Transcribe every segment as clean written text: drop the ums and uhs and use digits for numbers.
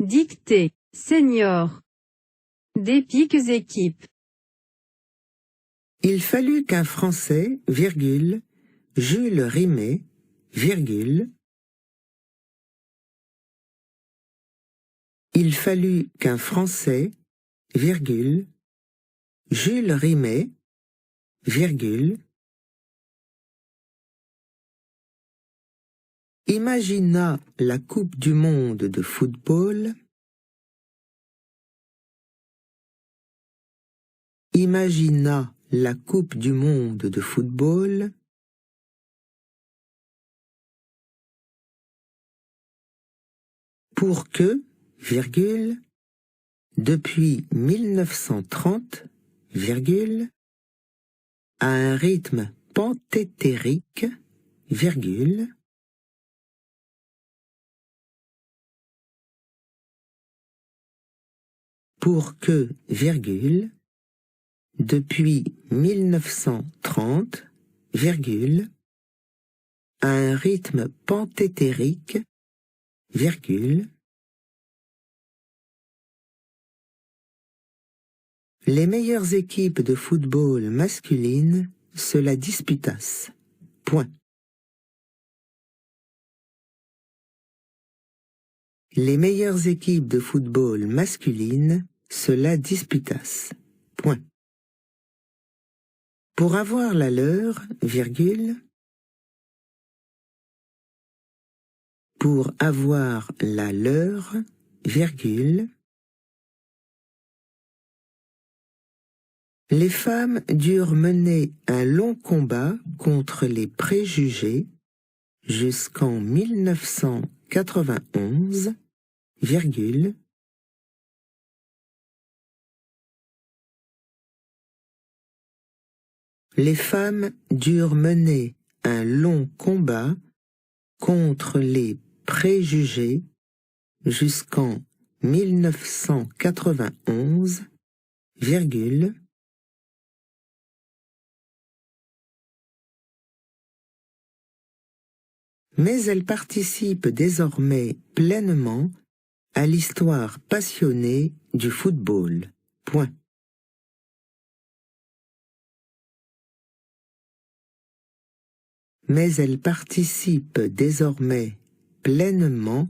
Dictée. Senior. D'épiques équipes. Il fallut qu'un Français, virgule, Jules Rimet, virgule. Il fallut qu'un Français, virgule, Jules Rimet, virgule, imagina la Coupe du monde de football, imagina la Coupe du monde de football, pour que, virgule, depuis 1930, virgule, à un rythme panthétérique, virgule, pour que, virgule, depuis 1930, virgule, à un rythme panthétérique, virgule, les meilleures équipes de football masculine se la disputassent. Point. Les meilleures équipes de football masculine se la disputassent. Point. Pour avoir la leur, virgule, pour avoir la leur, virgule, les femmes durent mener un long combat contre les préjugés jusqu'en 1991, virgule, les femmes durent mener un long combat contre les préjugés jusqu'en 1991, virgule, mais elles participent désormais pleinement à l'histoire passionnée du football. Point. Mais elles participent désormais pleinement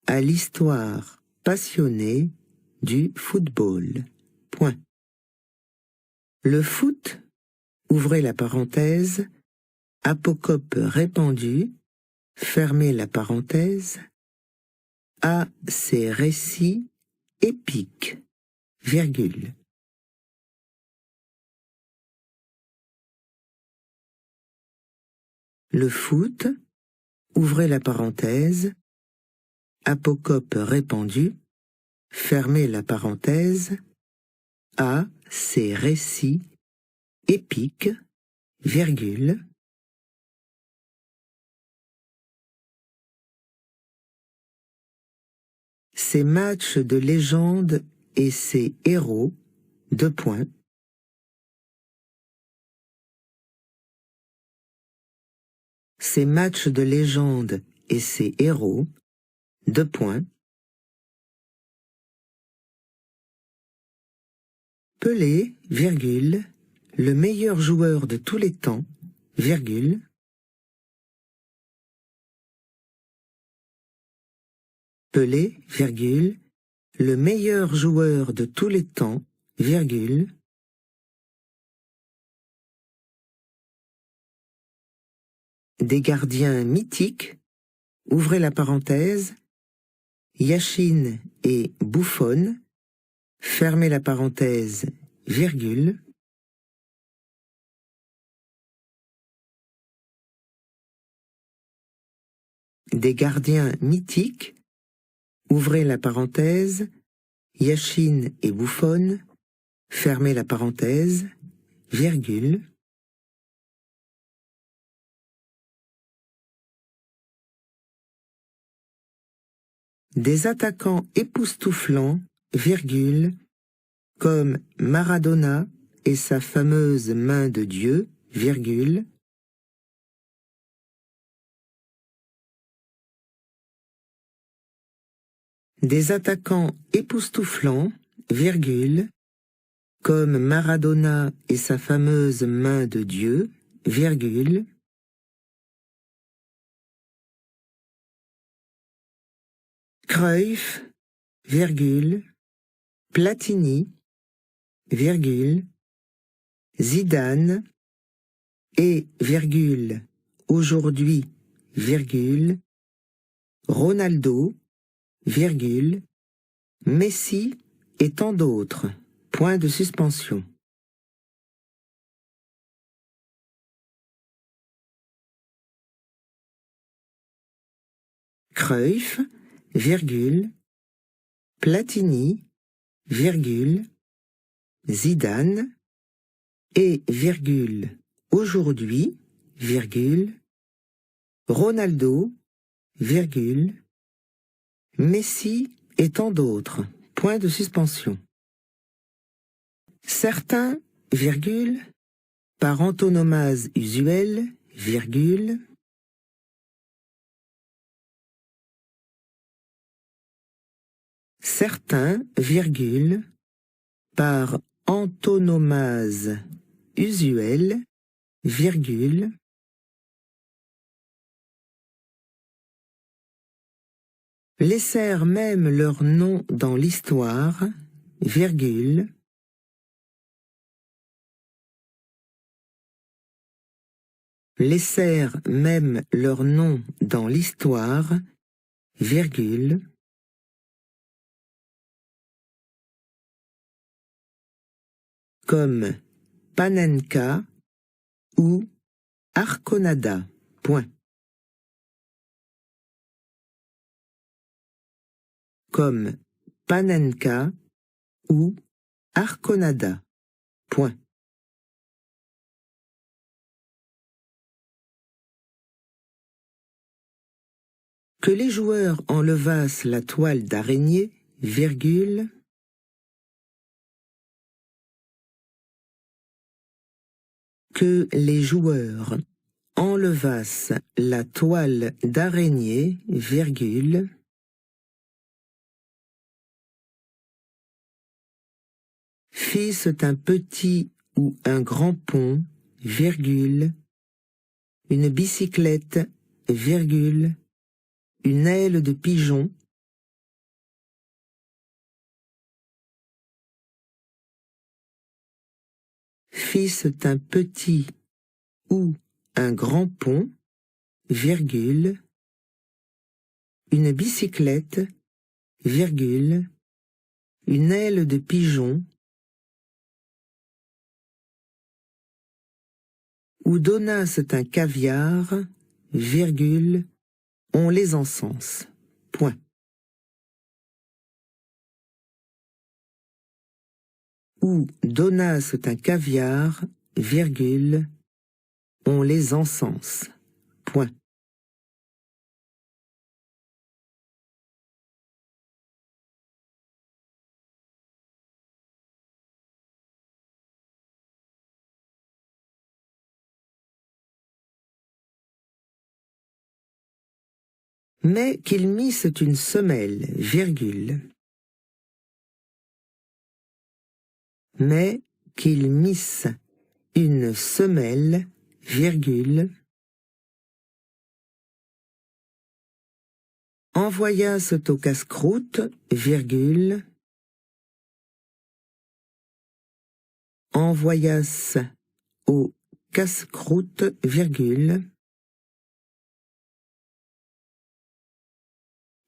à l'histoire passionnée du football. Point. Le foot, ouvrez la parenthèse, apocope répandue, fermez la parenthèse, a ses récits épiques, virgule. Le foot, ouvrez la parenthèse, apocope répandue, fermez la parenthèse, a ses récits épiques, virgule. Ces matchs de légende et ces héros, deux points, ces matchs de légende et ces héros, deux points, Pelé, virgule, le meilleur joueur de tous les temps, virgule, Pelé, virgule, le meilleur joueur de tous les temps, virgule, des gardiens mythiques, ouvrez la parenthèse, Yachine et Buffon, fermez la parenthèse, virgule, des gardiens mythiques, ouvrez la parenthèse, Yachine et Buffon, fermez la parenthèse, virgule, des attaquants époustouflants, virgule, comme Maradona et sa fameuse main de Dieu, virgule, Des attaquants époustouflants, virgule, comme Maradona et sa fameuse main de Dieu, virgule, Cruyff, virgule, Platini, virgule, Zidane et, virgule, aujourd'hui, virgule, Ronaldo, virgule, Messi et tant d'autres. Point de suspension. Cruyff, virgule, Platini, virgule, Zidane et, virgule, aujourd'hui, virgule, Ronaldo, virgule, Messi et tant d'autres. Point de suspension. Certains, virgule, par antonomase usuelle, virgule, certains, virgule, par antonomase usuelle, virgule, laissèrent même leur nom dans l'histoire, virgule, laissèrent même leur nom dans l'histoire, virgule, comme Panenka ou Arconada. Point. Comme Panenka ou Arconada. Point. Que les joueurs enlevassent la toile d'araignée, virgule, que les joueurs enlevassent la toile d'araignée, virgule, fissent un petit ou un grand pont, virgule, une bicyclette, virgule, une aile de pigeon, fissent un petit ou un grand pont, virgule, une bicyclette, virgule, une aile de pigeon, ou donnassent un caviar, virgule, on les encense. Point. Ou donnassent un caviar, virgule, on les encense. Point. Mais qu'ils missent une semelle, virgule. Mais qu'ils missent une semelle, virgule. Envoyassent au casse-croûte, virgule. Envoyassent au casse-croûte, virgule.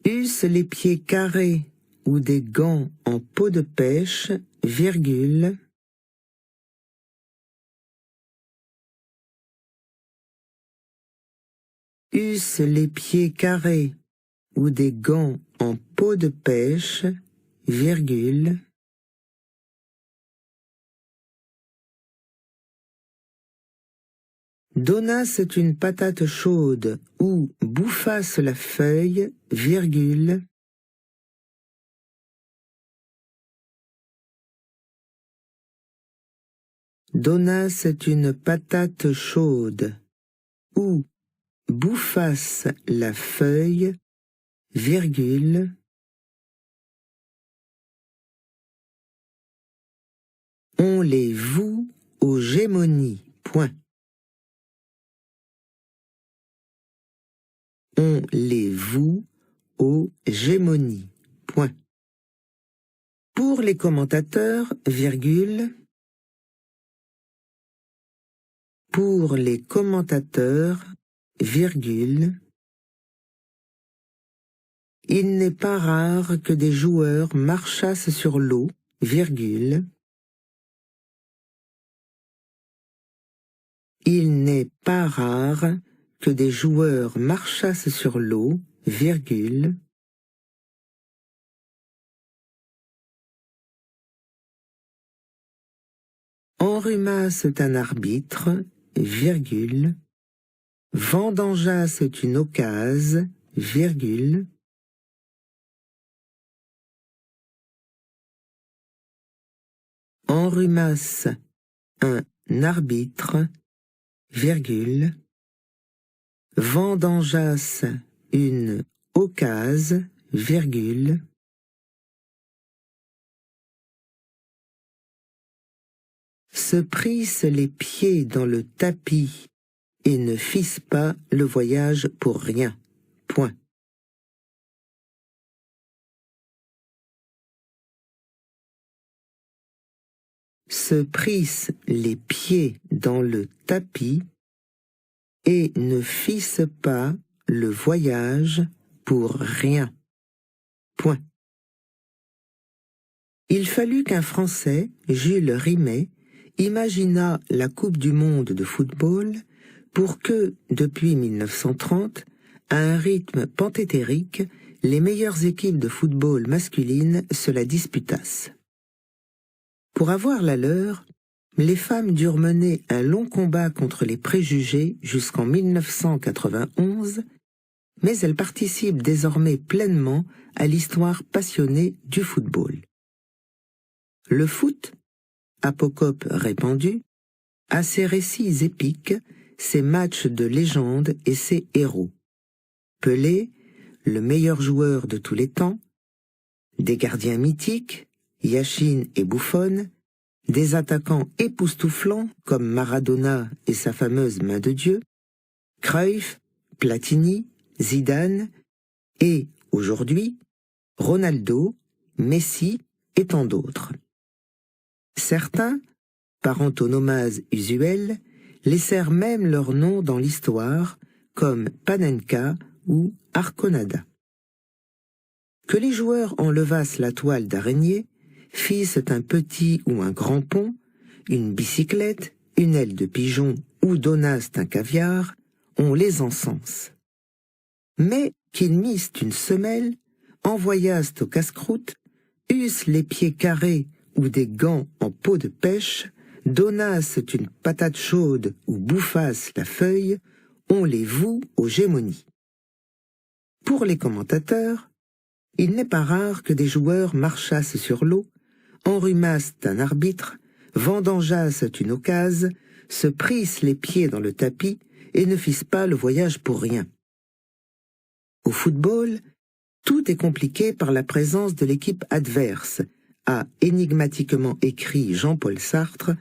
Eussent les pieds carrés ou des gants en peau de pêche, virgule. Eussent les pieds carrés ou des gants en peau de pêche, virgule. Donnassent une patate chaude ou bouffassent la feuille, virgule. Donnassent une patate chaude ou bouffassent la feuille, virgule. On les voue aux gémonies. Point. On les voue aux gémonies. Point. Pour les commentateurs, virgule. Pour les commentateurs, virgule. Il n'est pas rare que des joueurs marchassent sur l'eau, virgule. Il n'est pas rare que des joueurs marchassent sur l'eau, virgule. Enrhumassent un arbitre, virgule. Vendangeassent une occasion, virgule. Enrhumasse un arbitre, virgule. Vendangeasse une occasion, virgule. Se prissent les pieds dans le tapis et ne fissent pas le voyage pour rien. Point. Se prissent les pieds dans le tapis et ne fissent pas le voyage pour rien. Point. Il fallut qu'un Français, Jules Rimet, imaginât la Coupe du monde de football pour que, depuis 1930, à un rythme panthétérique, les meilleures équipes de football masculines se la disputassent. Pour avoir la leur, les femmes durent mener un long combat contre les préjugés jusqu'en 1991, mais elles participent désormais pleinement à l'histoire passionnée du football. Le foot, apocope répandu, a ses récits épiques, ses matchs de légende et ses héros. Pelé, le meilleur joueur de tous les temps, des gardiens mythiques, Yachine et Buffon, des attaquants époustouflants comme Maradona et sa fameuse main de Dieu, Cruyff, Platini, Zidane et, aujourd'hui, Ronaldo, Messi et tant d'autres. Certains, par antonomase usuelle, laissèrent même leur nom dans l'histoire, comme Panenka ou Arconada. Que les joueurs enlevassent la toile d'araignée, fissent un petit ou un grand pont, une bicyclette, une aile de pigeon ou donnassent un caviar, on les encense. Mais qu'ils missent une semelle, envoyassent au casse-croûte, eussent les pieds carrés ou des gants en peau de pêche, donnassent une patate chaude ou bouffassent la feuille, on les voue aux gémonies. Pour les commentateurs, il n'est pas rare que des joueurs marchassent sur l'eau, enrhumassent un arbitre, vendangeassent une occasion, se prissent les pieds dans le tapis et ne fissent pas le voyage pour rien. Au football, tout est compliqué par la présence de l'équipe adverse, a énigmatiquement écrit Jean-Paul Sartre,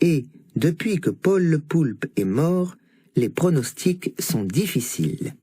et, depuis que Paul Le Poulpe est mort, les pronostics sont difficiles.